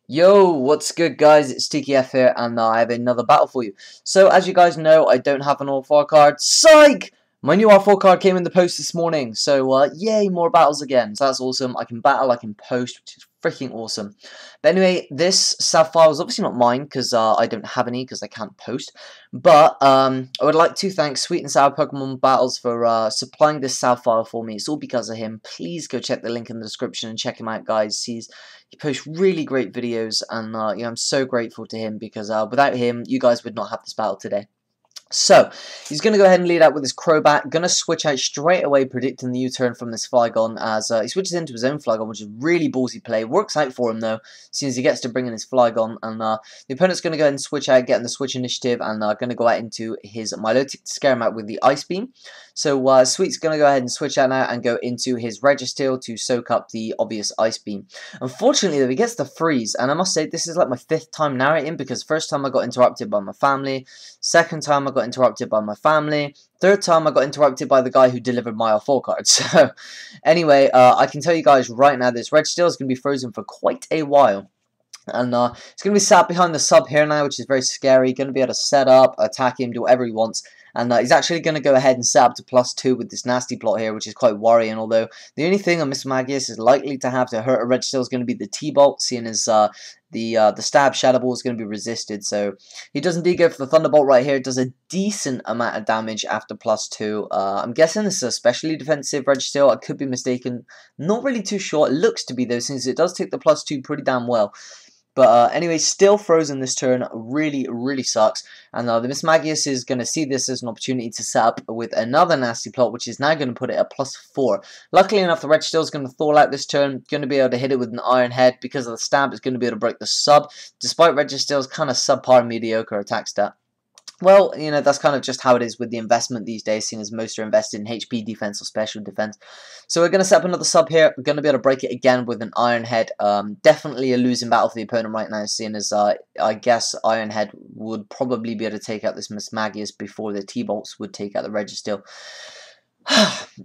Yo, what's good guys, it's TKF here and I have another battle for you. So as you guys know, I don't have an R4 card. Psych! My new R4 card came in the post this morning, so yay, more battles again. So that's awesome. I can battle, I can post, which is freaking awesome. But anyway, this Sapphire is obviously not mine because I don't have any because I can't post. But I would like to thank Sweet and Sour Pokemon Battles for supplying this Sapphire for me. It's all because of him. Please go check the link in the description and check him out, guys. He posts really great videos, and I'm so grateful to him because without him, you guys would not have this battle today. So, he's going to go ahead and lead out with his Crobat. Going to switch out straight away, predicting the U-turn from this Flygon as he switches into his own Flygon, which is really ballsy play. Works out for him, though, since he gets to bring in his Flygon. And the opponent's going to go ahead and switch out, getting the switch initiative, and going to go out into his Milotic to scare him out with the Ice Beam. So, Sweet's going to go ahead and switch out now and go into his Registeel to soak up the obvious Ice Beam. Unfortunately, though, he gets the Freeze, and I must say, this is like my 5th time narrating, because first time I got interrupted by my family, second time I got interrupted by my family, third time I got interrupted by the guy who delivered my R4 card. So, anyway, I can tell you guys right now, this Registeel is going to be frozen for quite a while. And it's going to be sat behind the sub here now, which is very scary. Going to be able to set up, attack him, do whatever he wants. And he's actually going to go ahead and set up to +2 with this nasty plot here, which is quite worrying. Although, the only thing on Mismagius is likely to have to hurt a Registeel is going to be the T-Bolt, seeing as the stab Shadow Ball is going to be resisted. So, he does indeed go for the Thunderbolt right here. It does a decent amount of damage after +2. I'm guessing this is a specially defensive Registeel. I could be mistaken. Not really too sure. It looks to be, though, since it does take the +2 pretty damn well. But anyway, still frozen this turn. Really, really sucks. And the Mismagius is going to see this as an opportunity to set up with another nasty plot, which is now going to put it at +4. Luckily enough, the Registeel is going to thaw out this turn. Going to be able to hit it with an Iron Head. Because of the stab, it's going to be able to break the sub. Despite Registeel's kind of subpar mediocre attack stat. Well, you know, that's kind of just how it is with the investment these days, seeing as most are invested in HP defense or special defense. So we're going to set up another sub here. We're going to be able to break it again with an Iron Head. Definitely a losing battle for the opponent right now, seeing as I guess Iron Head would probably be able to take out this Mismagius before the T-Bolts would take out the Registeel.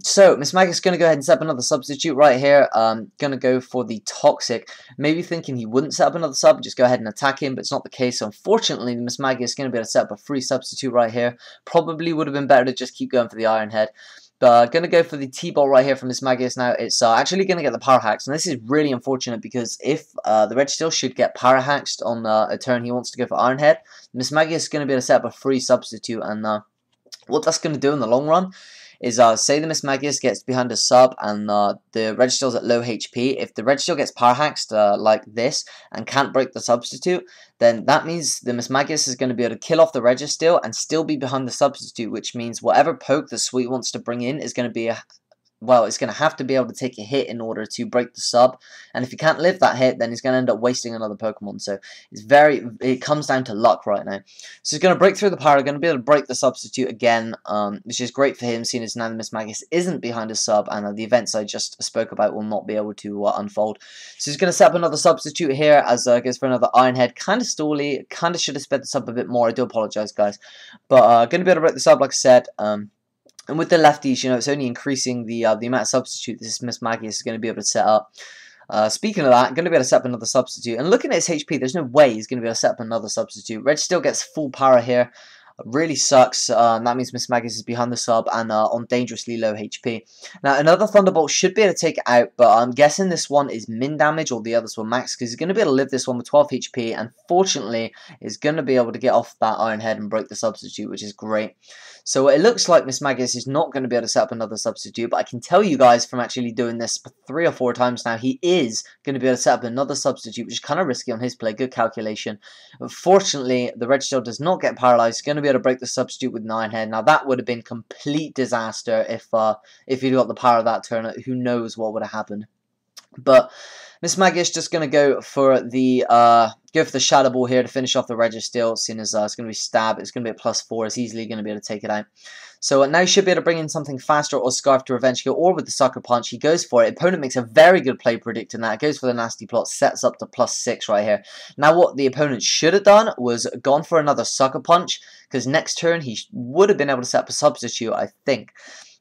So, Mismagius is going to go ahead and set up another substitute right here. Going to go for the Toxic. Maybe thinking he wouldn't set up another sub, just go ahead and attack him, but it's not the case. So unfortunately, the Mismagius is going to be able to set up a free substitute right here. Probably would have been better to just keep going for the Iron Head. But going to go for the T-Bolt right here from Mismagius now. It's actually going to get the Power Hacks. And this is really unfortunate because if the Registeel should get Power Hacked on a turn he wants to go for Iron Head, Mismagius is going to be able to set up a free substitute. And what that's going to do in the long run is say the Mismagius gets behind a sub and the Registeel's at low HP. If the Registeel gets power hacked like this and can't break the substitute, then that means the Mismagius is going to be able to kill off the Registeel and still be behind the substitute, which means whatever poke the Sweet wants to bring in is going to be well, it's going to have to be able to take a hit in order to break the sub, and if he can't live that hit, then he's going to end up wasting another Pokemon. So it comes down to luck right now. So he's going to break through the power, going to be able to break the substitute again, which is great for him, seeing as now the Mismagius isn't behind his sub, and the events I just spoke about will not be able to unfold. So he's going to set up another substitute here, as goes for another Iron Head. Kind of stally, kind of should have sped this up a bit more, I do apologise guys, but going to be able to break this up like I said. And with the lefties, you know, it's only increasing the amount of substitute this Mismagius is going to be able to set up. Speaking of that, I'm going to be able to set up another substitute. And looking at his HP, there's no way he's going to be able to set up another substitute. Registeel gets full power here. Really sucks. That means Mismagius is behind the sub and on dangerously low HP. Now, another Thunderbolt should be able to take it out, but I'm guessing this one is min damage or the others were max, because he's going to be able to live this one with 12 HP, and fortunately is going to be able to get off that Iron Head and break the substitute, which is great. So it looks like Mismagius is not going to be able to set up another substitute, but I can tell you guys from actually doing this 3 or 4 times now, he is going to be able to set up another substitute, which is kind of risky on his play. Good calculation. Unfortunately, the Registeel does not get paralyzed. He's going to be able to break the substitute with 9 Head. Now, that would have been complete disaster if he'd got the power of that turn. Who knows what would have happened. But Mismagius just going to go for the Shadow Ball here to finish off the Registeel, seeing as it's going to be Stab. It's going to be at +4. It's easily going to be able to take it out. So now he should be able to bring in something faster or Scarf to Revenge Kill, or with the Sucker Punch. He goes for it. Opponent makes a very good play predicting that. Goes for the nasty plot, sets up to +6 right here. Now what the opponent should have done was gone for another Sucker Punch, because next turn he would have been able to set up a substitute, I think.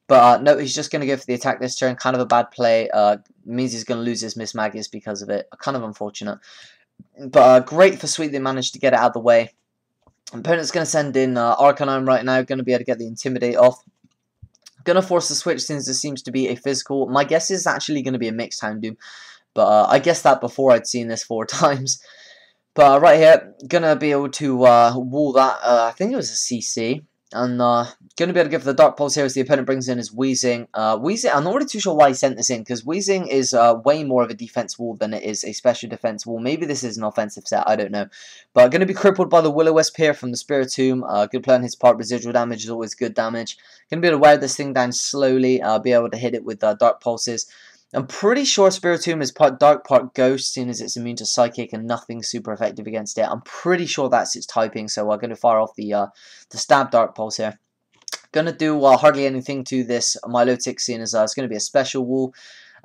But no, he's just going to go for the attack this turn. Kind of a bad play. Means he's going to lose his Mismagius because of it. Kind of unfortunate. But great for Sweet, they managed to get it out of the way. Opponent's going to send in Arcanine right now, going to be able to get the Intimidate off. Going to force the switch since this seems to be a physical. My guess is actually going to be a mixed Houndoom, but I guessed that before I'd seen this 4 times. But right here, going to be able to wall that, I think it was a CC. And going to be able to give the Dark Pulse here as the opponent brings in his Weezing. Weezing, I'm not really too sure why he sent this in, because Weezing is way more of a defense wall than it is a special defense wall. Maybe this is an offensive set, I don't know. But going to be crippled by the Will-O-Wisp here from the Spiritomb. Good play on his part. Residual damage is always good damage. Going to be able to wear this thing down slowly, be able to hit it with Dark Pulses. I'm pretty sure Spiritomb is part Dark, part Ghost, seeing as it's immune to Psychic and nothing super effective against it. I'm pretty sure that's its typing, so we're going to fire off the Stab Dark Pulse here. Going to do hardly anything to this Milotic, seeing as it's going to be a special wall.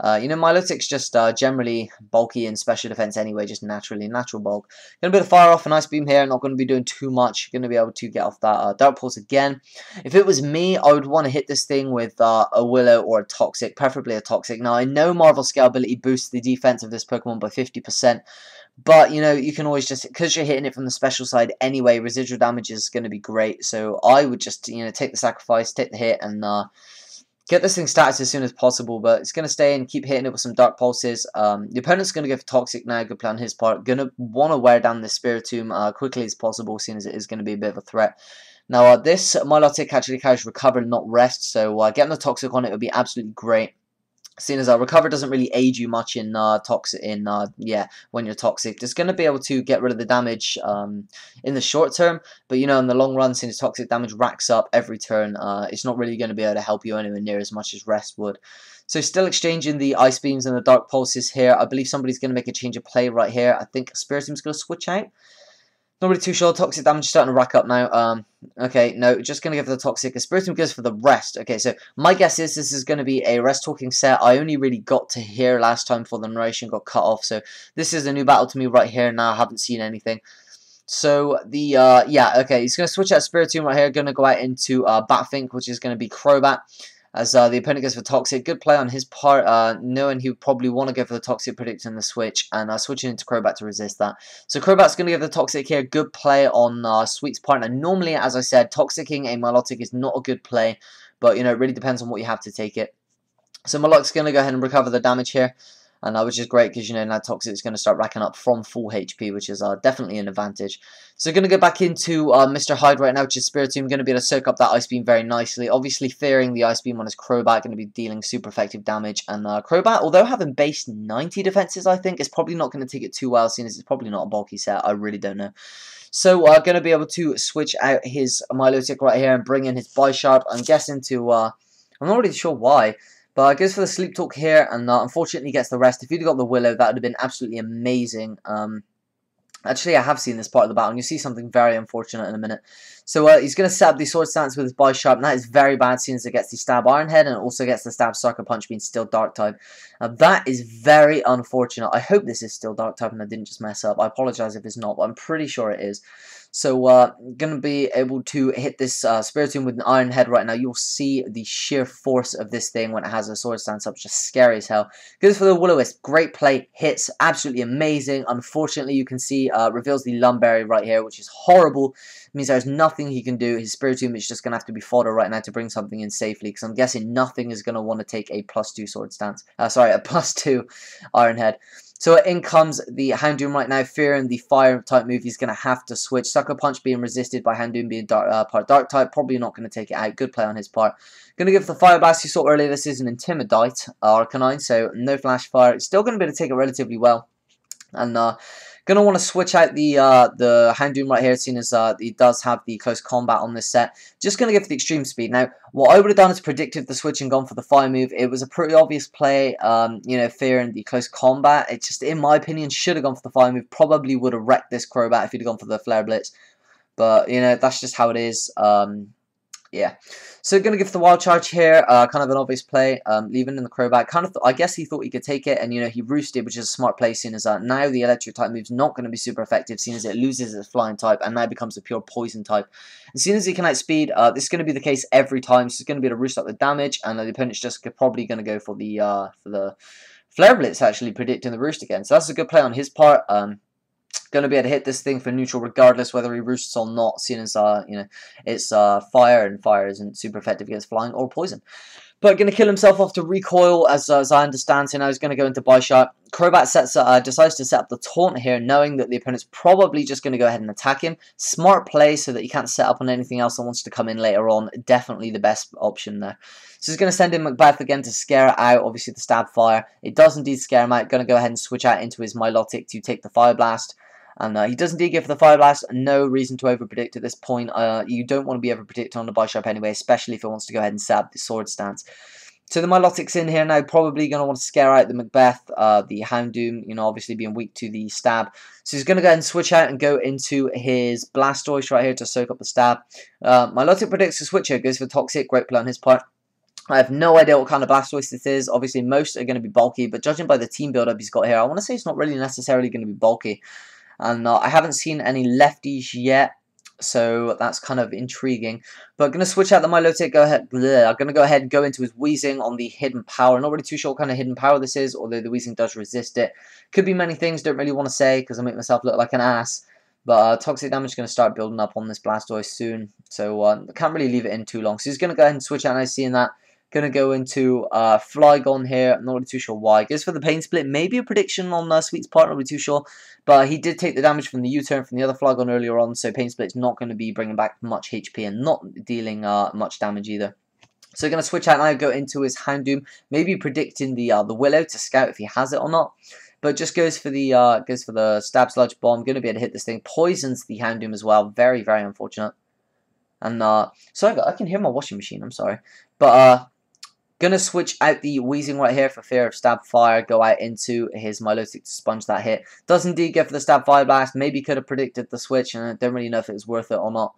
You know, Milotic's just generally bulky in special defense anyway, just naturally, natural bulk. Going to be able to fire off an Ice Beam here, not going to be doing too much. Going to be able to get off that Dark Pulse again. If it was me, I would want to hit this thing with a Willow or a Toxic, preferably a Toxic. Now, I know Marvel Scale ability boosts the defense of this Pokemon by 50%, but, you know, you can always just, because you're hitting it from the special side anyway, residual damage is going to be great. So I would just, you know, take the sacrifice, take the hit, and get this thing status as soon as possible, but it's going to stay and keep hitting it with some Dark Pulses. The opponent's going to go for Toxic now, good play on his part. Going to want to wear down this Spiritomb quickly as possible, seeing as it is going to be a bit of a threat. Now, this Milotic actually carries Recover, not Rest, so getting the Toxic on it would be absolutely great. Seeing as Recover doesn't really aid you much in when you're toxic. It's going to be able to get rid of the damage in the short term, but you know, in the long run, since toxic damage racks up every turn, it's not really going to be able to help you anywhere near as much as Rest would. So still exchanging the Ice Beams and the Dark Pulses here. I believe somebody's going to make a change of play right here. I think Spiritom's going to switch out. Not really too sure. Toxic damage is starting to rack up now. Okay, no, just going to give the Toxic. Spiritomb goes for the Rest. Okay, so my guess is this is going to be a Rest talking set. I only really got to here last time before the narration got cut off. So this is a new battle to me right here now. I haven't seen anything. So the, yeah, okay, he's going to switch out Spiritomb right here. Going to go out into Batfink, which is going to be Crobat. As the opponent goes for Toxic. Good play on his part, knowing he would probably want to go for the Toxic, predicting the switch, and switching into Crobat to resist that. So Crobat's going to give the Toxic here. Good play on Sweet's part. And normally, as I said, Toxicing a Milotic is not a good play, but, you know, it really depends on what you have to take it. So Milotic's going to go ahead and recover the damage here. And which is great because, you know, now Toxic is going to start racking up from full HP, which is definitely an advantage. So going to go back into Mr. Hyde right now, which is Spiritomb. Going to be able to soak up that Ice Beam very nicely. Obviously, fearing the Ice Beam on his Crobat, going to be dealing super effective damage. And Crobat, although having base 90 defenses, I think, is probably not going to take it too well, seeing as it's probably not a bulky set. I really don't know. So going to be able to switch out his Milotic right here and bring in his Bisharp. I'm guessing to, I'm not really sure why. But goes for the Sleep Talk here, and unfortunately gets the Rest. If you'd got the Willow, that would have been absolutely amazing. Actually, I have seen this part of the battle, and you see something very unfortunate in a minute. So he's going to set up the Sword Stance with his Bisharp, and that is very bad, seeing as it gets the Stab Iron Head, and it also gets the Stab Sucker Punch, being still Dark type. That is very unfortunate. I hope this is still Dark type, and I didn't just mess up. I apologize if it's not, but I'm pretty sure it is. So, going to be able to hit this Spiritomb with an Iron Head right now. You'll see the sheer force of this thing when it has a Sword Stance up. Just scary as hell. Goes for the Will-O-Wisp. Great play. Hits. Absolutely amazing. Unfortunately, you can see reveals the Lumberry right here, which is horrible. It means there's nothing he can do. His Spiritomb is just going to have to be fodder right now to bring something in safely. Because I'm guessing nothing is going to want to take a +2 Sword Stance. Sorry, a +2 Iron Head. So in comes the Houndoom right now, fearing the Fire type move. He's going to have to switch. Sucker Punch being resisted by Houndoom being part Dark type. Probably not going to take it out. Good play on his part. Going to give the Fire Blast you saw earlier. This is an Intimidate Arcanine, so no Flash Fire. It's still going to be able to take it relatively well. And going to want to switch out the Houndoom right here, seeing as he does have the close combat on this set. Just going to give the extreme speed. Now, what I would have done is predicted the switch and gone for the fire move. It was a pretty obvious play, you know, fearing the close combat. It just, in my opinion, should have gone for the fire move. Probably would have wrecked this Crobat if he'd have gone for the Flare Blitz. But, you know, that's just how it is. Yeah. So going to give the Wild Charge here, kind of an obvious play, leaving in the Crobat. Kind of, I guess he thought he could take it, and you know he roosted, which is a smart play, seeing as now the Electric type move's not going to be super effective, seeing as it loses its Flying type and now becomes a pure Poison type. And seeing as he can outspeed, this is going to be the case every time. So he's going to be able to roost up the damage, and the opponent's just probably going to go for the Flare Blitz, actually predicting the roost again. So that's a good play on his part. Going to be able to hit this thing for neutral regardless whether he roosts or not, seeing as, you know, it's fire, and fire isn't super effective against flying or poison. But going to kill himself off to recoil, as I understand. So now he's going to go into buy shot. Crobat decides to set up the taunt here, knowing that the opponent's probably just going to go ahead and attack him. Smart play so that he can't set up on anything else that wants to come in later on. Definitely the best option there. So he's going to send in Macbeth again to scare it out. Obviously the stab fire. It does indeed scare him out. Going to go ahead and switch out into his Milotic to take the Fire Blast. And he does indeed go for the Fire Blast. No reason to overpredict at this point. You don't want to be overpredicting on the buy sharp anyway, especially if it wants to go ahead and set up the sword stance. So the Milotic's in here now, probably going to want to scare out the Macbeth, the Houndoom, you know, obviously being weak to the stab. So he's going to go ahead and switch out and go into his Blastoise right here to soak up the stab. Milotic predicts the switch here, goes for Toxic, great play on his part. I have no idea what kind of Blastoise this is. Obviously most are going to be bulky, but judging by the team build-up he's got here, I want to say it's not really necessarily going to be bulky. And I haven't seen any lefties yet, so that's kind of intriguing. But I'm going to switch out the Milotic. I'm going to go ahead and go into his Weezing on the Hidden Power. Not really too sure what kind of Hidden Power this is, although the Weezing does resist it. Could be many things, don't really want to say, because I make myself look like an ass. But toxic damage is going to start building up on this Blastoise soon, so I can't really leave it in too long. So he's going to go ahead and switch out, and I see in that. Going to go into Flygon here. I'm not really too sure why. Goes for the Pain Split. Maybe a prediction on Sweet's part. Not really too sure. But he did take the damage from the U-turn from the other Flygon earlier on. So Pain Split's not going to be bringing back much HP and not dealing much damage either. So going to switch out now. Go into his Houndoom. Maybe predicting the Willow to scout if he has it or not. But just goes for the Stab Sludge Bomb. Going to be able to hit this thing. Poisons the Houndoom as well. Very, very unfortunate. And sorry, I can hear my washing machine. I'm sorry. But gonna switch out the Weezing right here for fear of Stab Fire. Go out into his Milotic to sponge that hit. Does indeed go for the Stab Fire Blast. Maybe could have predicted the switch, and I don't really know if it was worth it or not.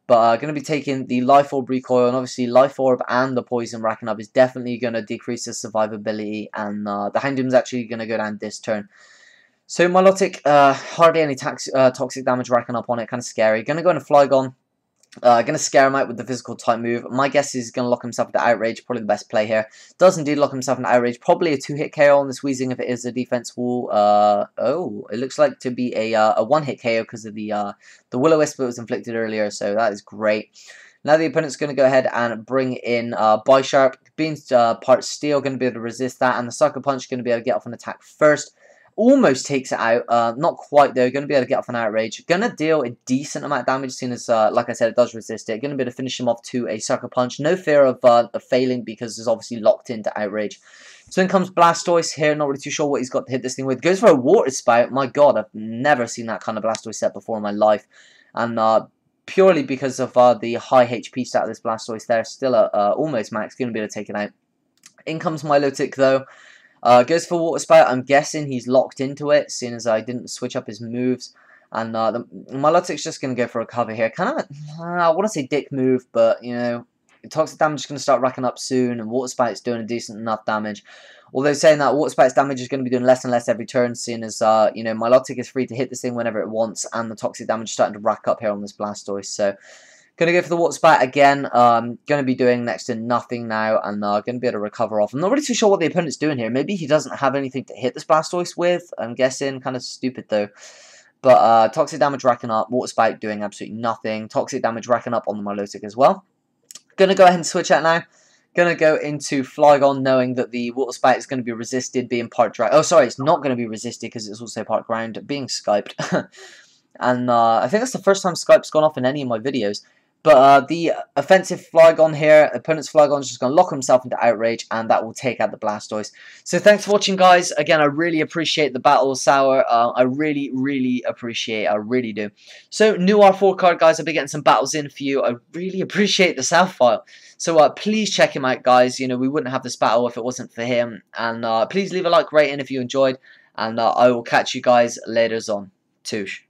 But gonna be taking the Life Orb recoil, and obviously Life Orb and the Poison racking up is definitely gonna decrease his survivability, and the Houndoom's actually gonna go down this turn. So Milotic, hardly any toxic damage racking up on it, kind of scary. Gonna go into Flygon. Going to scare him out with the physical type move. My guess is he's going to lock himself into Outrage. Probably the best play here. Does indeed lock himself into Outrage. Probably a 2-hit KO on this Weezing if it is a defense wall. Oh, it looks like to be a 1-hit KO because of the Will-O-Wisp that was inflicted earlier. So that is great. Now the opponent's going to go ahead and bring in Bisharp. Being part Steel, going to be able to resist that. And the Sucker Punch going to be able to get off an attack first. Almost takes it out, not quite though, going to be able to get off an Outrage. Going to deal a decent amount of damage, seeing as, like I said, it does resist it. Going to be able to finish him off to a Sucker Punch. No fear of failing because it's obviously locked into Outrage. So then comes Blastoise here, not really too sure what he's got to hit this thing with. Goes for a Water Spout. My god, I've never seen that kind of Blastoise set before in my life. And purely because of the high HP stat of this Blastoise there, still at almost max, going to be able to take it out. In comes Milotic though. Goes for Water Spout. I'm guessing he's locked into it, seeing as I didn't switch up his moves. And Milotic's just going to go for a cover here. Kind of, I want to say dick move, but, you know, toxic damage is going to start racking up soon, and Water Spout's doing a decent enough damage. Although saying that, Water Spout's damage is going to be doing less and less every turn, seeing as, you know, Milotic is free to hit this thing whenever it wants, and the toxic damage is starting to rack up here on this Blastoise. So, going to go for the Water Spout again. Going to be doing next to nothing now, and going to be able to recover off. I'm not really too sure what the opponent's doing here. Maybe he doesn't have anything to hit this Blastoise with. I'm guessing. Kind of stupid though. But toxic damage racking up. Water Spout doing absolutely nothing. Toxic damage racking up on the Milotic as well. Going to go ahead and switch out now. Going to go into Flygon, knowing that the Water Spout is going to be resisted, being part dry. Oh, sorry, it's not going to be resisted because it's also part ground, being Skyped. And I think that's the first time Skype's gone off in any of my videos. But the offensive Flygon here, opponent's Flygon is just going to lock himself into Outrage, and that will take out the Blastoise. So thanks for watching, guys. Again, I really appreciate the battle, Sour. I really, really appreciate it. I really do. So, new R4 card, guys. I'll be getting some battles in for you. I really appreciate the South file. So, please check him out, guys. You know, we wouldn't have this battle if it wasn't for him. And please leave a like rating if you enjoyed. And I will catch you guys later on. Touche.